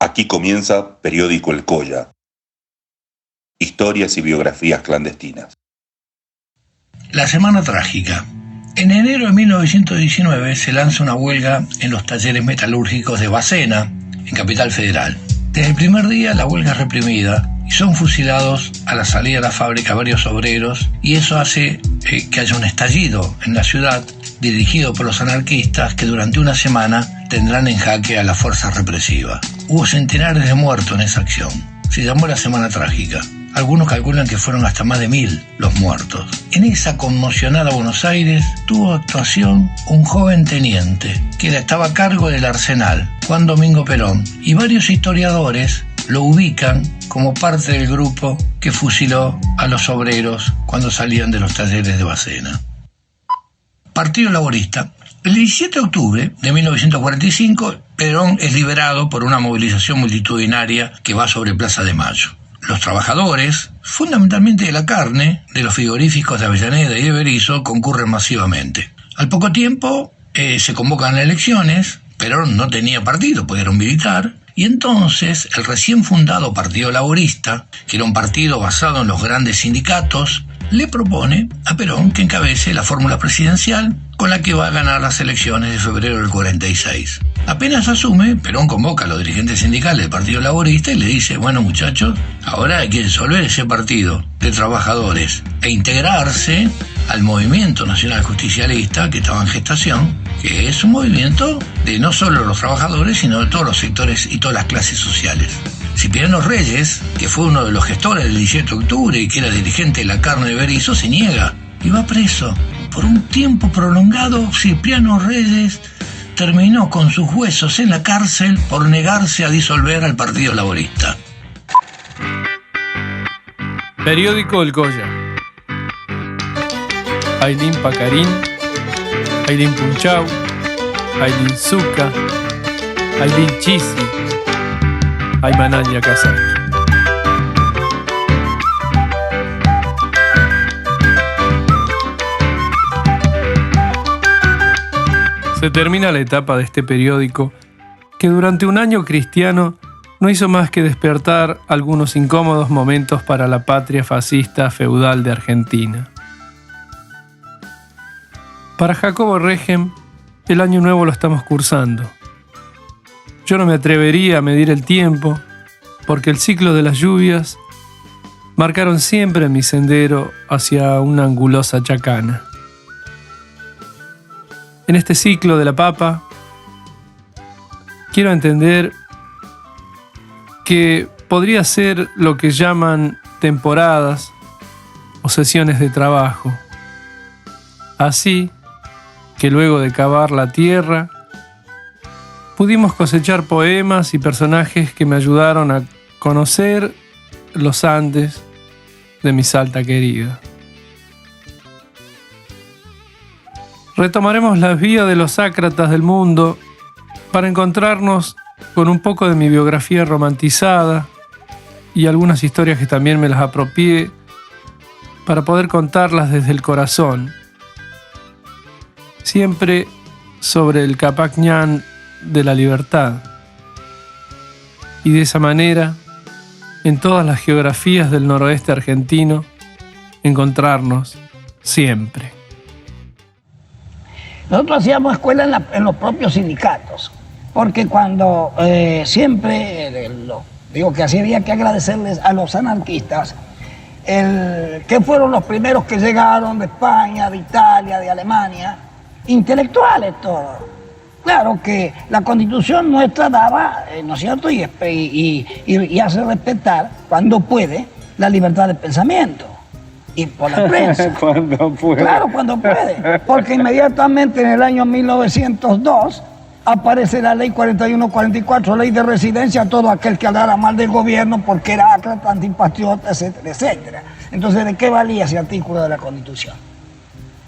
Aquí comienza Periódico El Colla. Historias y biografías clandestinas. La Semana Trágica. En enero de 1919 se lanza una huelga en los talleres metalúrgicos de Bacena, en Capital Federal. Desde el primer día la huelga es reprimida y son fusilados a la salida de la fábrica varios obreros, y eso hace que haya un estallido en la ciudad dirigido por los anarquistas, que durante una semana tendrán en jaque a la fuerza represiva. Hubo centenares de muertos en esa acción. Se llamó la Semana Trágica. Algunos calculan que fueron hasta más de 1000 los muertos. En esa conmocionada Buenos Aires tuvo actuación un joven teniente que estaba a cargo del arsenal, Juan Domingo Perón, y varios historiadores lo ubican como parte del grupo que fusiló a los obreros cuando salían de los talleres de Bacena. Partido Laborista. El 17 de octubre de 1945, Perón es liberado por una movilización multitudinaria que va sobre Plaza de Mayo. Los trabajadores, fundamentalmente de la carne, de los frigoríficos de Avellaneda y de Berisso, concurren masivamente. Al poco tiempo se convocan elecciones. Perón no tenía partido, pues era un militar, y entonces el recién fundado Partido Laborista, que era un partido basado en los grandes sindicatos, le propone a Perón que encabece la fórmula presidencial con la que va a ganar las elecciones de febrero del 46. Apenas asume, Perón convoca a los dirigentes sindicales del Partido Laborista y le dice: bueno, muchachos, ahora hay que disolver ese partido de trabajadores e integrarse al movimiento nacional justicialista que estaba en gestación, que es un movimiento de no solo los trabajadores, sino de todos los sectores y todas las clases sociales. Cipriano Reyes, que fue uno de los gestores del 17 de octubre y que era dirigente de la carne de Berisso, se niega y va preso. Por un tiempo prolongado, Cipriano Reyes terminó con sus huesos en la cárcel por negarse a disolver al Partido Laborista. Periódico El Colla. Aylin Pacarín, Aylin Punchau, Aylin Zucca, Aylin Chisi, Aymanal Yakazaki. Se termina la etapa de este periódico, que durante un año cristiano no hizo más que despertar algunos incómodos momentos para la patria fascista feudal de Argentina. Para Jacobo Regem, el año nuevo lo estamos cursando. Yo no me atrevería a medir el tiempo, porque el ciclo de las lluvias marcaron siempre mi sendero hacia una angulosa chacana. En este ciclo de la papa, quiero entender que podría ser lo que llaman temporadas o sesiones de trabajo. Así que luego de cavar la tierra, pudimos cosechar poemas y personajes que me ayudaron a conocer los Andes de mi Salta querida. Retomaremos las vías de los ácratas del mundo para encontrarnos con un poco de mi biografía romantizada y algunas historias que también me las apropié para poder contarlas desde el corazón, siempre sobre el Capac Ñan de la libertad, y de esa manera, en todas las geografías del noroeste argentino, encontrarnos siempre. Nosotros hacíamos escuela en los propios sindicatos, porque cuando digo que así había que agradecerles a los anarquistas, que fueron los primeros que llegaron de España, de Italia, de Alemania, intelectuales todos. Claro que la Constitución nuestra daba, ¿no es cierto?, y hace respetar, cuando puede, la libertad de pensamiento. Y por la prensa. Cuando puede. Claro, cuando puede. Porque inmediatamente en el año 1902 aparece la ley 4144, ley de residencia, todo aquel que hablara mal del gobierno porque era ácrata, antipatriota, etcétera, etcétera. Entonces, ¿de qué valía ese artículo de la Constitución?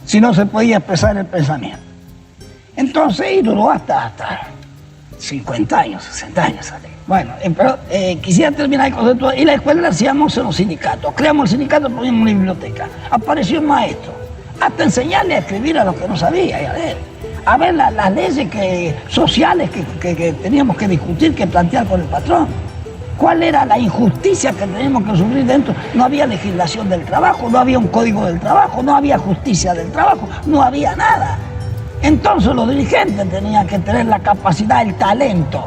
Si no se podía expresar el pensamiento. Entonces, y duró hasta 50 años, 60 años. Bueno, pero quisiera terminar el concepto. Y la escuela la hacíamos en los sindicatos. Creamos el sindicato, poníamos una biblioteca. Apareció un maestro, hasta enseñarle a escribir a los que no sabía y a leer. a ver las leyes sociales que teníamos que discutir, que plantear con el patrón. ¿Cuál era la injusticia que teníamos que sufrir dentro? No había legislación del trabajo, no había un código del trabajo, no había justicia del trabajo, no había nada. Entonces los dirigentes tenían que tener la capacidad, el talento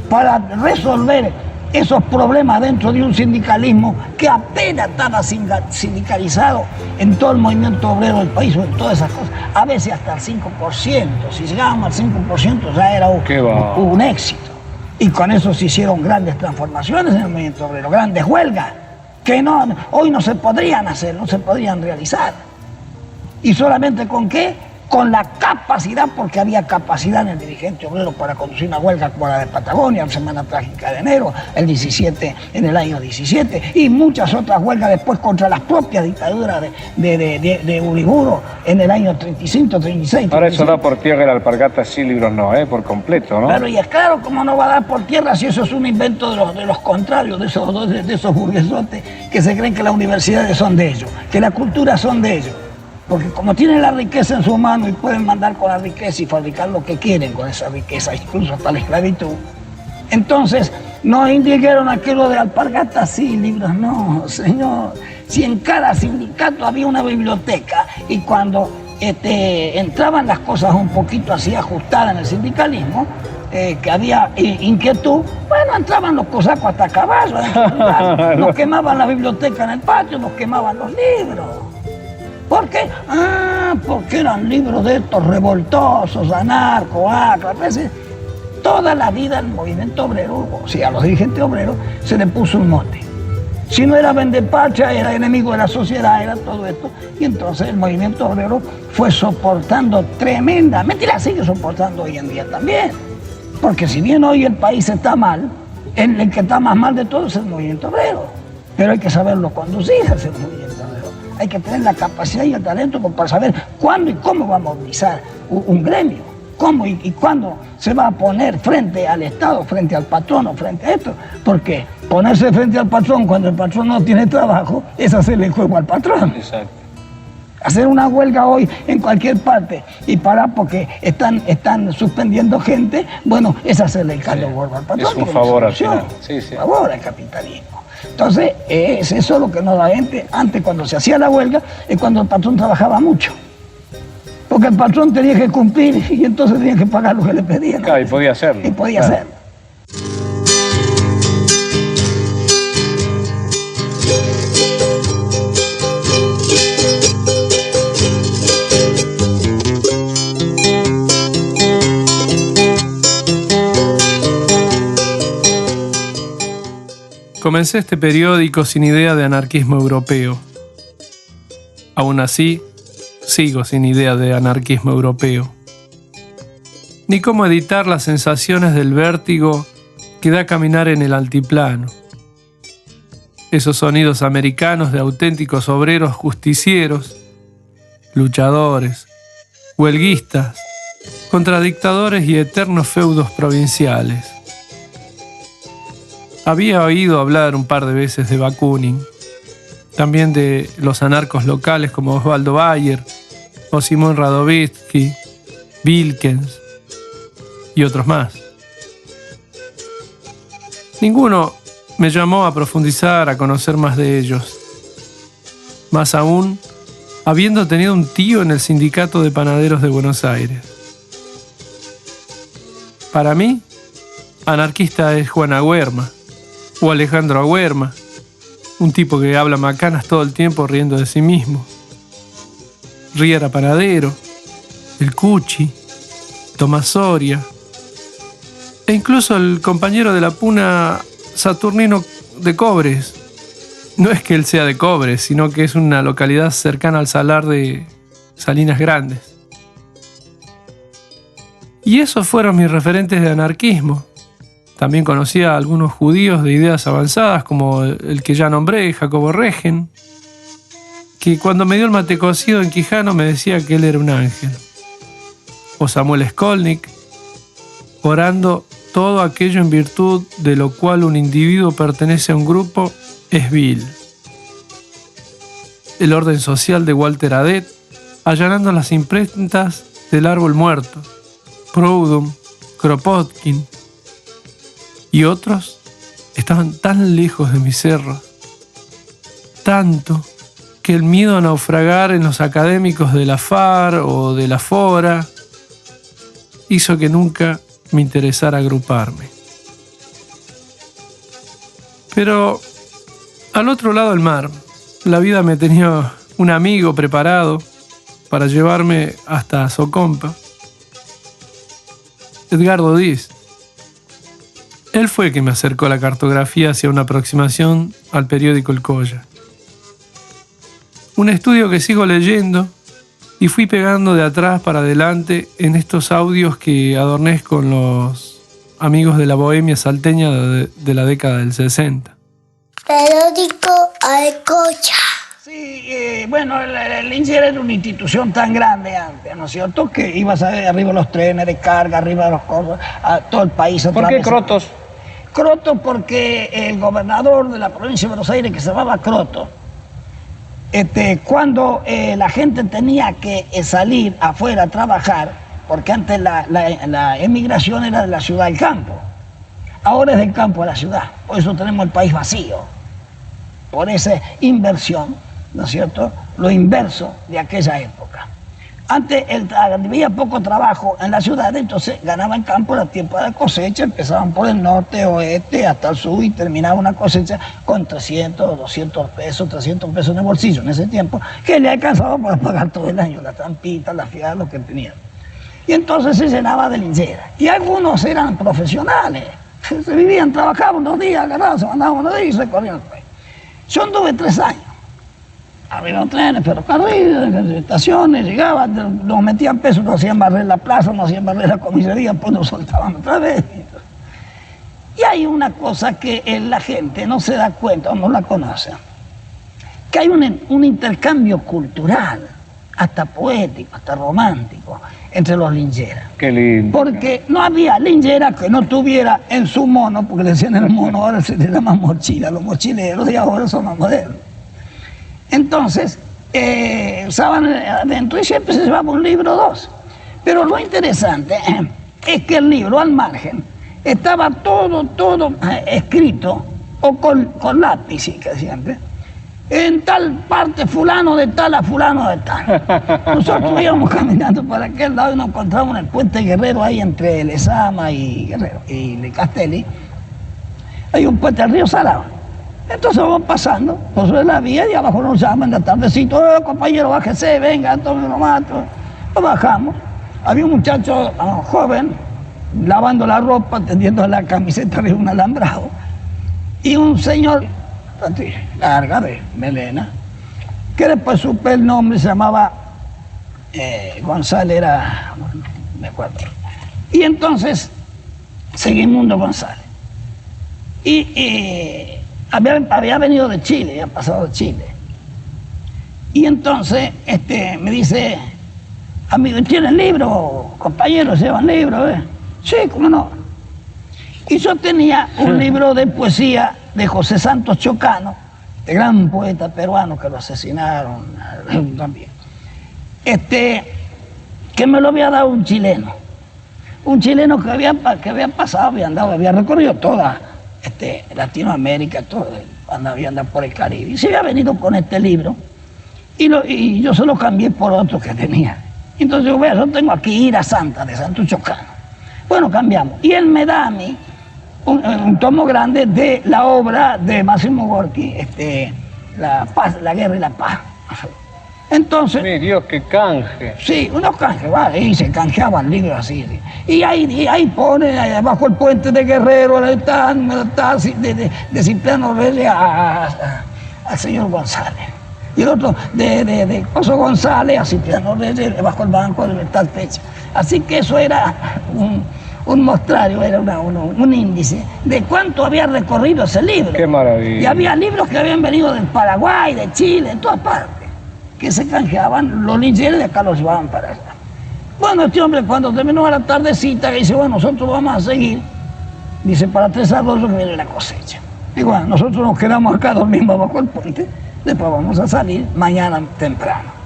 para resolver esos problemas dentro de un sindicalismo que apenas estaba sindicalizado en todo el movimiento obrero del país, en todas esas cosas, a veces hasta el 5%. Si llegábamos al 5% ya era un éxito. Y con eso se hicieron grandes transformaciones en el movimiento obrero, grandes huelgas, que hoy no se podrían hacer, no se podrían realizar. ¿Y solamente con qué? Con la capacidad, porque había capacidad en el dirigente obrero para conducir una huelga como la de Patagonia, la Semana Trágica de enero, en el año 17, y muchas otras huelgas después contra las propias dictaduras de Uriburu en el año 35, 36. Ahora eso da por tierra la alpargata, sí, libros no, por completo, ¿no? Claro, y es claro, ¿cómo no va a dar por tierra si eso es un invento de los contrarios, de esos burguesotes que se creen que las universidades son de ellos, que la cultura son de ellos? Porque como tienen la riqueza en su mano y pueden mandar con la riqueza y fabricar lo que quieren con esa riqueza, incluso hasta la esclavitud, entonces nos indicaron aquello de alpargatas, sí, libros no, señor. Si en cada sindicato había una biblioteca y cuando entraban las cosas un poquito así ajustadas en el sindicalismo, que había inquietud, bueno, entraban los cosacos hasta a caballo, nos quemaban la biblioteca en el patio, nos quemaban los libros. ¿Por qué? Porque eran libros de estos revoltosos, anarcos, a veces toda la vida el movimiento obrero, o sea, a los dirigentes obreros, se le puso un mote. Si no era vendepacha, era enemigo de la sociedad, era todo esto. Y entonces el movimiento obrero fue soportando tremendamente, y la sigue soportando hoy en día también. Porque si bien hoy el país está mal, el que está más mal de todo es el movimiento obrero. Pero hay que saberlo conducir a ese movimiento obrero. Hay que tener la capacidad y el talento para saber cuándo y cómo va a movilizar un gremio, cómo y cuándo se va a poner frente al Estado, frente al patrón o frente a esto. Porque ponerse frente al patrón cuando el patrón no tiene trabajo es hacerle el juego al patrón. Exacto. Hacer una huelga hoy en cualquier parte y parar porque están suspendiendo gente, bueno, es hacerle el caldo gordo al patrón. Es un favor al final. Un favor al capitalismo. Entonces, es eso lo que nos da gente. Antes, cuando se hacía la huelga, es cuando el patrón trabajaba mucho. Porque el patrón tenía que cumplir y entonces tenía que pagar lo que le pedían. Claro, y podía hacerlo. Y podía hacerlo. Comencé este periódico sin idea de anarquismo europeo. Aún así, sigo sin idea de anarquismo europeo. Ni cómo editar las sensaciones del vértigo que da caminar en el altiplano. Esos sonidos americanos de auténticos obreros justicieros, luchadores, huelguistas, contra dictadores y eternos feudos provinciales. Había oído hablar un par de veces de Bakunin, también de los anarcos locales como Osvaldo Bayer o Simón Radovitzky, Wilkens y otros más. Ninguno me llamó a profundizar, a conocer más de ellos. Más aún, habiendo tenido un tío en el Sindicato de Panaderos de Buenos Aires. Para mí, anarquista es Juan Agüerma, o Alejandro Agüerma, un tipo que habla macanas todo el tiempo riendo de sí mismo. Riera Panadero, el Cuchi, Tomás Soria, e incluso el compañero de la Puna Saturnino de Cobres. No es que él sea de Cobres, sino que es una localidad cercana al salar de Salinas Grandes. Y esos fueron mis referentes de anarquismo. También conocía a algunos judíos de ideas avanzadas, como el que ya nombré, Jacobo Regen, que cuando me dio el mate cocido en Quijano me decía que él era un ángel. O Samuel Skolnik, orando todo aquello en virtud de lo cual un individuo pertenece a un grupo es vil. El orden social de Walter Adet, allanando las imprentas del árbol muerto, Proudhon, Kropotkin y otros estaban tan lejos de mis cerros, tanto que el miedo a naufragar en los académicos de la FAR o de la FORA hizo que nunca me interesara agruparme. Pero al otro lado del mar, la vida me tenía un amigo preparado para llevarme hasta Socompa, Edgardo Diz. Él fue quien me acercó la cartografía hacia una aproximación al periódico El Colla. Un estudio que sigo leyendo y fui pegando de atrás para adelante en estos audios que adorné con los amigos de la bohemia salteña de la década del 60. Periódico El Colla. Sí, bueno, el INSER era una institución tan grande antes, ¿no es cierto? Que ibas a ver arriba de los trenes de carga, arriba de los cosas, a todo el país. ¿Por qué Crotos? Croto porque el gobernador de la provincia de Buenos Aires, que se llamaba Croto, cuando la gente tenía que salir afuera a trabajar, porque antes la emigración era de la ciudad al campo, ahora es del campo a la ciudad, por eso tenemos el país vacío, por esa inversión, ¿no es cierto?, lo inverso de aquella época. Antes había poco trabajo en la ciudad, entonces ganaban campo, era tiempo de cosecha, empezaban por el norte, oeste, hasta el sur y terminaba una cosecha con 300, 200 pesos, 300 pesos en el bolsillo en ese tiempo, que le alcanzaba para pagar todo el año, la trampita, la fiada, lo que tenían. Y entonces se llenaba de linchera. Y algunos eran profesionales, se vivían, trabajaban unos días, agarraban, se mandaban unos días y recorrían el país. Yo anduve 3 años. Había trenes, ferrocarriles, estaciones, llegaban, nos metían pesos, nos hacían barrer la plaza, nos hacían barrer la comisaría, pues nos soltaban otra vez. Y hay una cosa que la gente no se da cuenta o no la conoce, que hay un intercambio cultural, hasta poético, hasta romántico, entre los lincheras. Qué lindo. Porque no había linchera que no tuviera en su mono, porque le decían el mono, ahora se le llama mochila, los mochileros de ahora son más modernos. Entonces, usaban adentro y siempre se llevaba un libro o 2. Pero lo interesante es que el libro, al margen, estaba todo escrito, o con lápiz, sí, que siempre, en tal parte fulano de tal a fulano de tal. Nosotros íbamos caminando para aquel lado y nos encontramos en el puente Guerrero, ahí entre Lezama y Guerrero, y Le Castelli. Hay un puente al río Salado. Entonces vamos pasando por sobre la vía y abajo nos llaman de tardecito, compañero, bájese, venga, tome lo mato. Nos bajamos. Había un muchacho joven lavando la ropa, tendiendo la camiseta de un alambrado. Y un señor, larga de melena, que después supe el nombre, se llamaba González, era, no me acuerdo. Y entonces, Segimundo González. Y había venido de Chile, había pasado de Chile. Y entonces me dice, amigo, ¿tienen libro? Compañeros, ¿llevan libro? Sí, cómo no. Y yo tenía un libro de poesía de José Santos Chocano, de gran poeta peruano que lo asesinaron también. Que me lo había dado un chileno. Un chileno que había pasado, había recorrido toda Latinoamérica, todo, había andado por el Caribe. Y se había venido con este libro y yo se lo cambié por otro que tenía. Entonces yo tengo aquí Ira Santa de Santos Chocano. Bueno, cambiamos. Y él me da a mí un tomo grande de la obra de Máximo Gorki, La Paz, la Guerra y la Paz. Entonces... Mi Dios, qué canje. Sí, unos canjes, ¿vale? Y se canjeaban libros así. Y ahí pone, ahí abajo el puente de Guerrero, de Cipriano Reyes al señor González. Y el otro, de Coso González a Cipriano Reyes, bajo el banco de tal fecha. Así que eso era un mostrario, era un índice de cuánto había recorrido ese libro. Qué maravilla. Y había libros que habían venido del Paraguay, de Chile, de todas partes, que se canjeaban, los lincheros de acá los llevaban para allá. Bueno, este hombre cuando terminó la tardecita, dice, bueno, nosotros vamos a seguir, dice, para 3 agosto que viene la cosecha. Y bueno, nosotros nos quedamos acá, dormimos bajo el puente, después vamos a salir mañana temprano.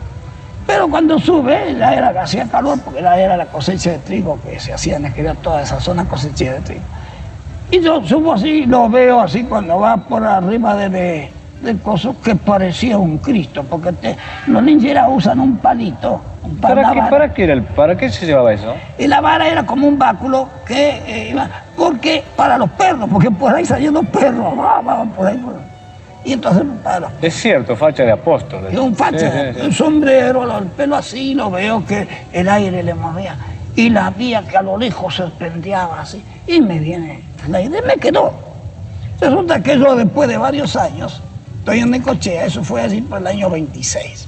Pero cuando sube, ya era, hacía calor, porque era la cosecha de trigo que se hacía en aquella, toda esa zona cosecha de trigo. Y yo subo así, lo veo así cuando va por arriba del coso, que parecía un Cristo, porque los lincheras usan un palito. ¿Para qué se llevaba eso? Y la vara era como un báculo que iba, porque para los perros, porque por ahí salían los perros, por ahí. Y entonces para los perros. Es cierto, facha de apóstol. Es un facha, un sombrero, el pelo así, lo veo que el aire le movía. Y la vía que a lo lejos se prendeaba así. Y me viene la idea, me quedó. Resulta que yo después de varios años, estoy en Necochea, eso fue así por el año 26.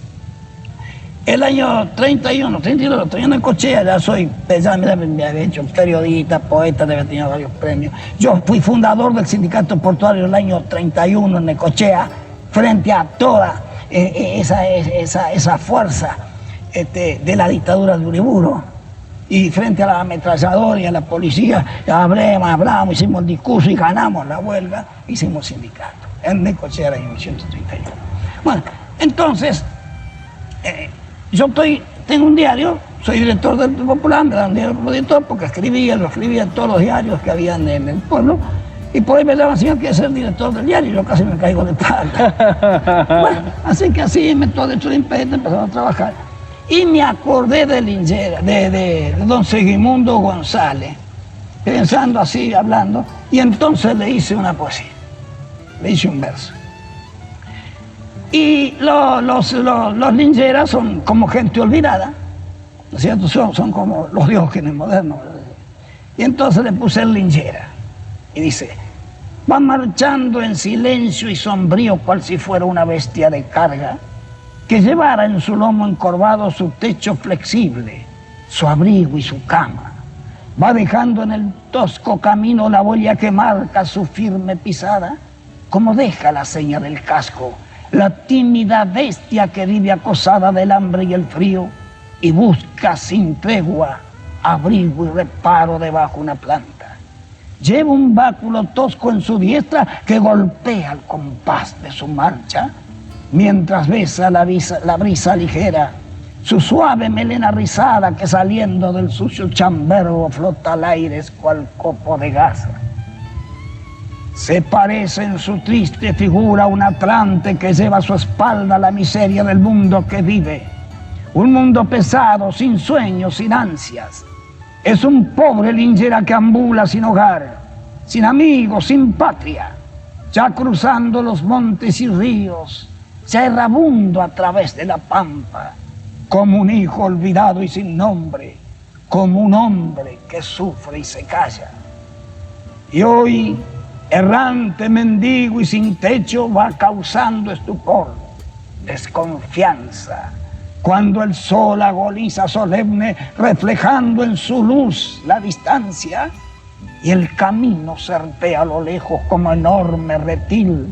El año 31, estoy en Necochea, ya me había hecho periodista, poeta, había tenido varios premios. Yo fui fundador del sindicato portuario el año 31 en Necochea, frente a toda esa fuerza de la dictadura de Uriburu. Y frente a la ametralladora y a la policía, hablamos, hicimos el discurso y ganamos la huelga, hicimos sindicato. En Necochea el año 1931. Bueno, entonces, yo tengo un diario, soy director del Popular, me dan un diario como director porque lo escribía en todos los diarios que habían en el pueblo, y por ahí me llaman, señor, quiere ser director del diario, y yo casi me caigo de espalda. Bueno, así que así me todo hecho de impedimento, empezamos a trabajar. Y me acordé de Linchera, de don Segimundo González, pensando así, hablando, y entonces le hice una poesía, le hice un verso. Y los lincheras son como gente olvidada, ¿no es cierto? Son como los Diógenes modernos. Y entonces le puse el linchera. Y dice, va marchando en silencio y sombrío cual si fuera una bestia de carga, que llevara en su lomo encorvado su techo flexible, su abrigo y su cama. Va dejando en el tosco camino la huella que marca su firme pisada, como deja la seña del casco, la tímida bestia que vive acosada del hambre y el frío y busca sin tregua abrigo y reparo debajo una planta. Lleva un báculo tosco en su diestra que golpea el compás de su marcha, mientras besa la brisa ligera, su suave melena rizada que saliendo del sucio chambergo flota al aire cual copo de gasa. Se parece en su triste figura a un atlante que lleva a su espalda la miseria del mundo que vive. Un mundo pesado, sin sueños, sin ansias. Es un pobre linchera que ambula sin hogar, sin amigos, sin patria, ya cruzando los montes y ríos, ya errabundo a través de la pampa, como un hijo olvidado y sin nombre, como un hombre que sufre y se calla. Y hoy, errante, mendigo y sin techo, va causando estupor, desconfianza, cuando el sol agoniza solemne, reflejando en su luz la distancia, y el camino serpea a lo lejos como enorme reptil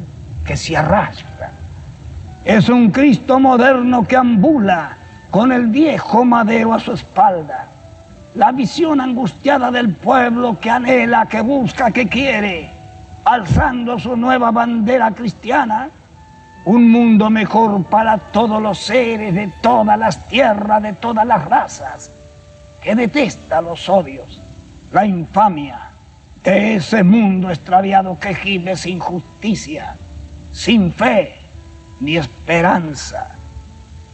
que se arrastra. Es un Cristo moderno que ambula con el viejo madero a su espalda, la visión angustiada del pueblo que anhela, que busca, que quiere, alzando su nueva bandera cristiana, un mundo mejor para todos los seres de todas las tierras, de todas las razas, que detesta los odios, la infamia de ese mundo extraviado que gime sin justicia, sin fe ni esperanza,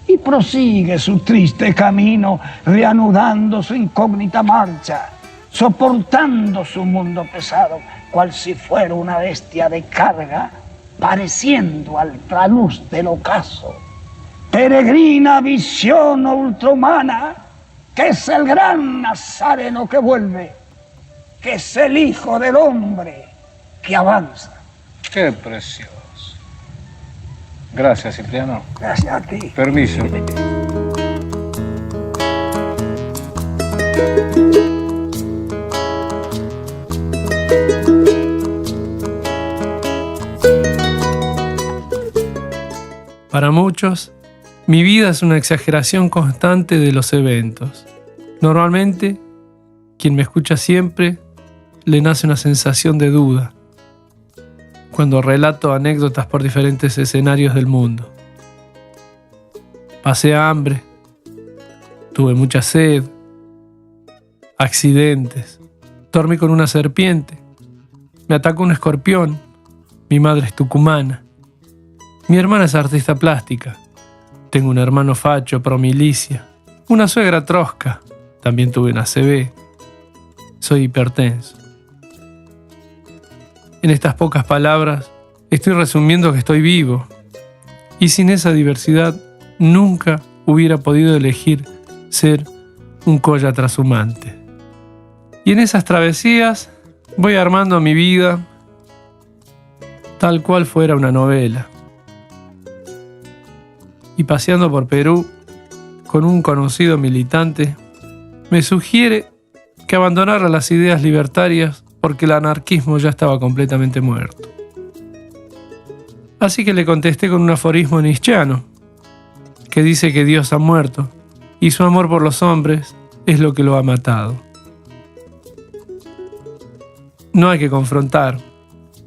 y prosigue su triste camino, reanudando su incógnita marcha, soportando su mundo pesado, cual si fuera una bestia de carga, pareciendo al traluz del ocaso. Peregrina visión ultrahumana, que es el gran Nazareno que vuelve, que es el Hijo del Hombre que avanza. Qué precioso. Gracias, Cipriano. Gracias a ti. Permiso. Para muchos, mi vida es una exageración constante de los eventos. Normalmente, quien me escucha siempre, le nace una sensación de duda cuando relato anécdotas por diferentes escenarios del mundo. Pasé hambre, Tuve mucha sed, accidentes, dormí con una serpiente, me atacó un escorpión, mi madre es tucumana, mi hermana es artista plástica, tengo un hermano facho pro milicia, una suegra trosca, también tuve una ACV, soy hipertenso. En estas pocas palabras estoy resumiendo que estoy vivo, y sin esa diversidad nunca hubiera podido elegir ser un colla trashumante. Y en esas travesías voy armando mi vida tal cual fuera una novela. Y paseando por Perú con un conocido militante, me sugiere que abandonara las ideas libertarias porque el anarquismo ya estaba completamente muerto. Así que le contesté con un aforismo nietzscheano, que dice que Dios ha muerto y su amor por los hombres es lo que lo ha matado. No hay que confrontar,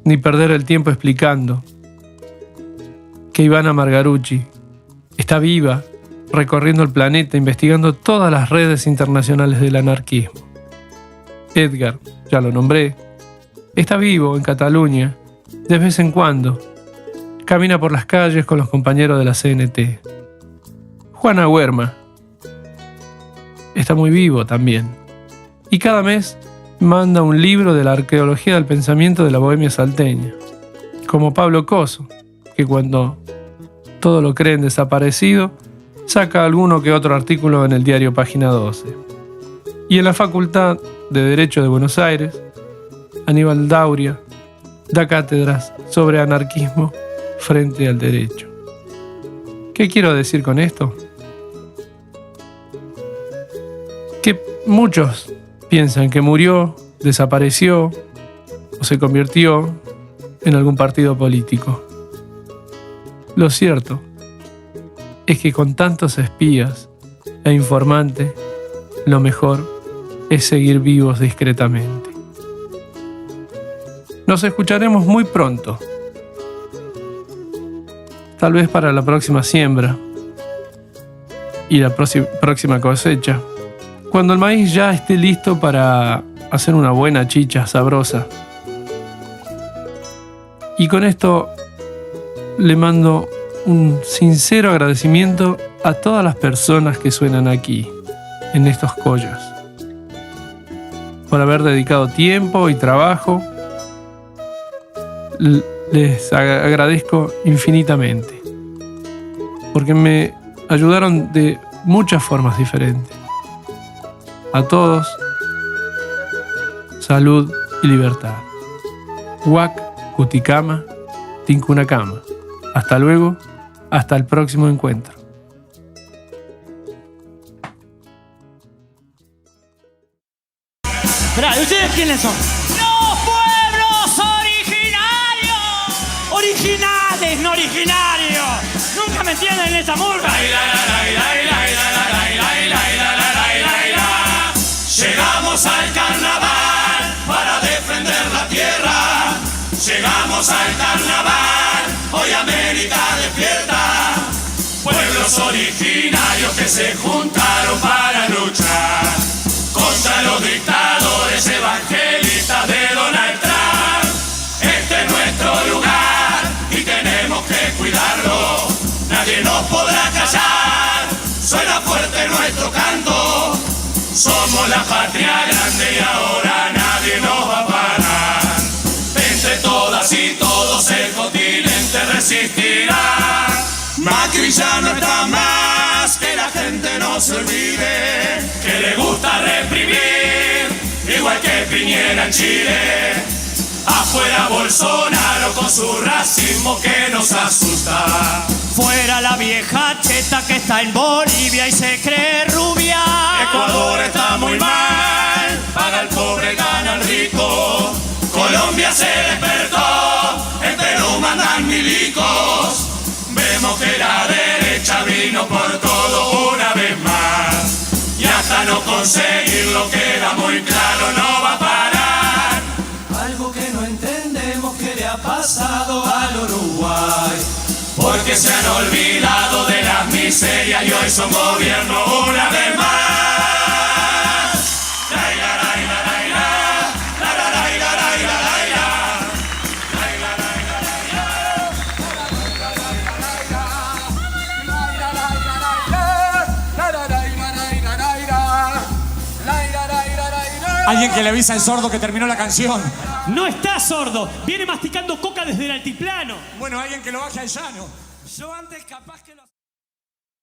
ni perder el tiempo explicando que Ivana Margarucci está viva, recorriendo el planeta, investigando todas las redes internacionales del anarquismo. Edgar, ya lo nombré, está vivo en Cataluña, de vez en cuando, camina por las calles con los compañeros de la CNT. Juana Huerma está muy vivo también, y cada mes manda un libro de la arqueología del pensamiento de la bohemia salteña, como Pablo Coso, que cuando todo lo creen desaparecido, saca alguno que otro artículo en el diario Página 12. Y en la Facultad de Derecho de Buenos Aires, Aníbal Dauria da cátedras sobre anarquismo frente al derecho. ¿Qué quiero decir con esto? Que muchos piensan que murió, desapareció o se convirtió en algún partido político. Lo cierto es que con tantos espías e informantes, lo mejor es seguir vivos discretamente. Nos escucharemos muy pronto, tal vez para la próxima siembra y la próxima cosecha, cuando el maíz ya esté listo para hacer una buena chicha sabrosa. Y con esto le mando un sincero agradecimiento a todas las personas que suenan aquí, en estos collas, por haber dedicado tiempo y trabajo. Les agradezco infinitamente, porque me ayudaron de muchas formas diferentes. A todos, salud y libertad. Huac, Cuticama, Tincunacama. Hasta luego, hasta el próximo encuentro. Esperá, ¿y ustedes quiénes son? ¡Los pueblos originarios! ¡Originales, no originarios! ¿Nunca me entienden en esa murga? Llegamos al carnaval para defender la tierra. Llegamos al carnaval, hoy América despierta. Pueblos originarios que se juntaron para luchar contra los dictadores evangelistas de Donald Trump. Este es nuestro lugar y tenemos que cuidarlo. Nadie nos podrá callar, suena fuerte nuestro canto. Somos la patria grande y ahora nadie nos va a parar. Entre todas y todos el continente resistirá. Macri ya no está más, que la gente no se olvide, que le gusta reprimir, igual que Piñera en Chile. Afuera Bolsonaro con su racismo que nos asusta. Fuera la vieja cheta que está en Bolivia y se cree rubia. Ecuador está muy mal, paga el pobre, gana el rico. Colombia se despertó, en Perú mandan milicos. Vemos que la derecha vino por todo una vez más, y hasta no conseguirlo queda muy claro, no va a parar. Algo que no entendemos que le ha pasado al Uruguay. porque se han olvidado de las miserias y hoy son gobierno una vez más. Alguien que le avisa al sordo que terminó la canción. No está sordo, viene masticando coca desde el altiplano. Bueno, alguien que lo baje al llano. Yo antes capaz que lo...